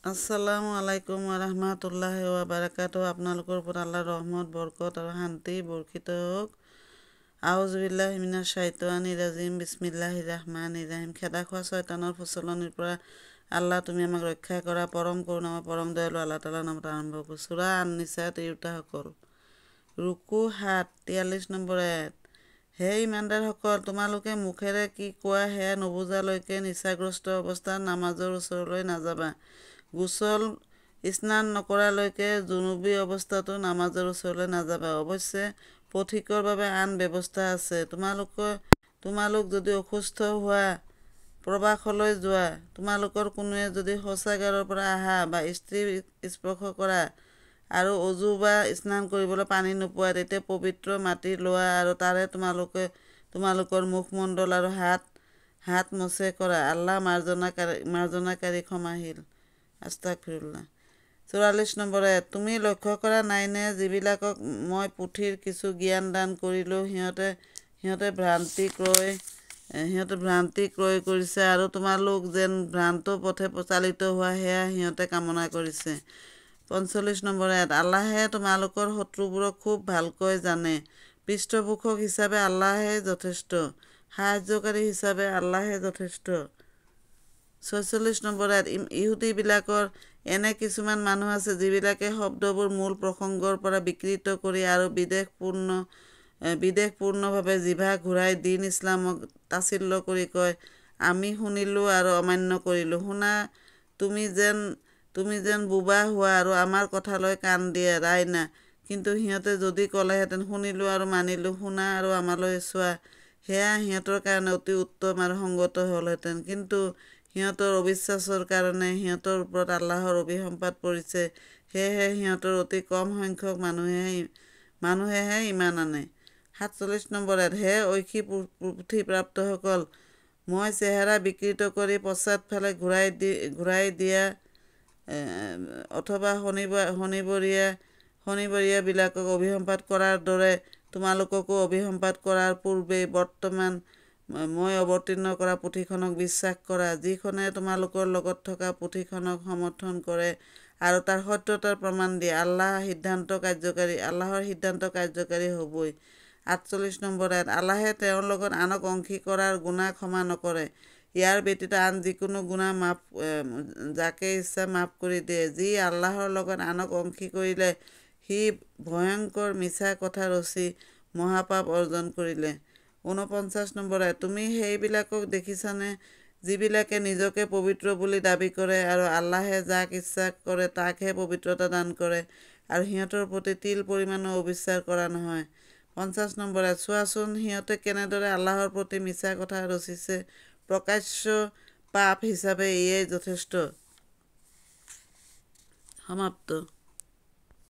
আসসালামু আলাইকুম ওয়া বাৰাকাতুহু। আপোনালোকৰ ওপৰত আল্লাহৰ ৰহমত, বৰকত আৰু শান্তি বৰ্ষিত হওক। আউযু বিল্লাহি মিনাশ শাইতানিৰ ৰাজিম। বিসমিল্লাহিৰ ৰাহমানিৰ ৰাহিম। খেদা খোৱা শয়তানৰ ফচলনিৰ পৰা আল্লাহ তুমি আমাক ৰক্ষা কৰা। পৰম কৰুণাময় পৰম দয়ালু আল্লাহ তাআলাৰ নামত আৰম্ভ কৰোঁ। সূৰা আন-নিছা তিৰোতাসকল। ৰুকু ৭ 43 নম্বৰ আয়াত। হে ইমানদাৰসকল, তোমালোকে মুখেৰে কি কোৱা সেয়া নুবুজালৈকে নিচাগ্ৰস্ত অৱস্থাত নামাজৰ ওচৰলৈ নাযাবা। গোচল স্নান নকৰালৈকে জুনুবী অৱস্থাতো নামাজৰ ওচৰলৈ নাযাবা। অৱশ্যে পথিকৰ বাবে আন ব্যৱস্থা আছে। তোমালোক যদি অসুস্থ হোৱা, প্ৰবাসলৈ যোৱা, তোমালোকৰ কোনোৱে যদি শৌচাগাৰৰ পৰা আহা বা স্ত্ৰী স্পৰ্শ কৰা আৰু অজু বা স্নান কৰিবলৈ পানী নোপোৱা, তেতিয়া পবিত্ৰ মাটি লোৱা আৰু তাৰে তোমালোকৰ মুখমণ্ডল আৰু হাত মছে কৰা। আল্লাহ মাৰ্জনাকাৰী ক্ষমাশীল। আস্তাগফিৰুল্লাহ। 44 নম্বৰ আয়াত। তুমি লক্ষ্য কৰা নাইনে, যিবিলাকক মই পুথিৰ কিছু জ্ঞান দান কৰিলোঁ, সিহঁতে ভ্ৰান্তি ক্ৰয় কৰিছে আৰু তোমালোক যেন ভ্ৰান্ত পথে চালিত হোৱা সেয়া সিহঁতে কামনা কৰিছে। 45 নম্বৰ আয়াত। আল্লাহে তোমালোকৰ শত্ৰুবোৰক খুব ভালকৈ জানে। পৃষ্ঠপোষক হিচাপে আল্লাহেই যথেষ্ট, সাহায্যকাৰী হিচাপে আল্লাহেই যথেষ্ট। 46 নম্বৰ আয়াত। ইহুদীবিলাকৰ এনে কিছুমান মানুহ আছে, যিবিলাকে শব্দবোৰ মূল প্ৰসংগৰ পৰা বিকৃত কৰি আৰু বিদ্বেষপূৰ্ণভাৱে জিভা ঘূৰাই দীন ইছলামক তাচ্ছিল্য কৰি কয়, আমি শুনিলোঁ আৰু অমান্য কৰিলোঁ। শুনা, তুমি যেন বোবা হোৱা আৰু আমাৰ কথালৈ কাণ দিয়া ৰাইনা। কিন্তু সিহঁতে যদি ক'লেহেঁতেন, শুনিলোঁ আৰু মানিলোঁ, শুনা আৰু আমালৈ চোৱা, সেয়া সিহঁতৰ কাৰণে অতি উত্তম আৰু সংগত হ'লহেঁতেন। কিন্তু সিহঁতৰ অবিশ্বাসৰ কাৰণে সিহঁতৰ ওপৰত আল্লাহৰ অভিসম্পাত পৰিছে। সেয়েহে সিহঁতৰ অতি কম সংখ্যক মানুহেহে ইমান আনে। 47 নম্বৰ আয়াত। হে ঐশী পুথিপ্ৰাপ্তসকল, মই চেহেৰা বিকৃত কৰি পশ্চাদফালে ঘূৰাই দিয়া অথবা শনিবৰীয়াবিলাকক অভিসম্পাত কৰাৰ দৰে তোমালোককো অভিসম্পাত কৰাৰ পূৰ্বেই বৰ্তমান মই অৱতীৰ্ণ কৰা পুথিখনক বিশ্বাস কৰা, যিখনে তোমালোকৰ লগত থকা পুথিখনক সমৰ্থন কৰে আৰু তাৰ সত্যতাৰ প্ৰমাণ দিয়ে। আল্লাহৰ সিদ্ধান্ত কাৰ্যকাৰী হ'বই। 48 নম্বৰ আয়াত। আল্লাহে তেওঁৰ লগত আনক অংশী কৰাৰ গুনাহ ক্ষমা নকৰে। ইয়াৰ ব্যতীত আন যিকোনো গুনাহ যাকে ইচ্ছা মাফ কৰি দিয়ে। যি আল্লাহৰ লগত আনক অংশী কৰিলে, সি ভয়ংকৰ মিছা কথা ৰচি মহাপাপ অৰ্জন কৰিলে। 49 নম্বৰ আয়াত। তুমি সেইবিলাকক দেখিছানে, যিবিলাকে নিজকে পবিত্ৰ বুলি দাবী কৰে আৰু আল্লাহে যাক ইচ্ছা কৰে তাকহে পবিত্ৰতা দান কৰে আৰু সিহঁতৰ প্ৰতি তিল পৰিমাণো অবিচাৰ কৰা নহয়। 50 নম্বৰ আয়াত। চোৱাচোন, সিহঁতে কেনেদৰে আল্লাহৰ প্ৰতি মিছা কথা ৰচিছে। প্ৰকাশ্য পাপ হিচাপে এয়েই যথেষ্ট। সমাপ্ত।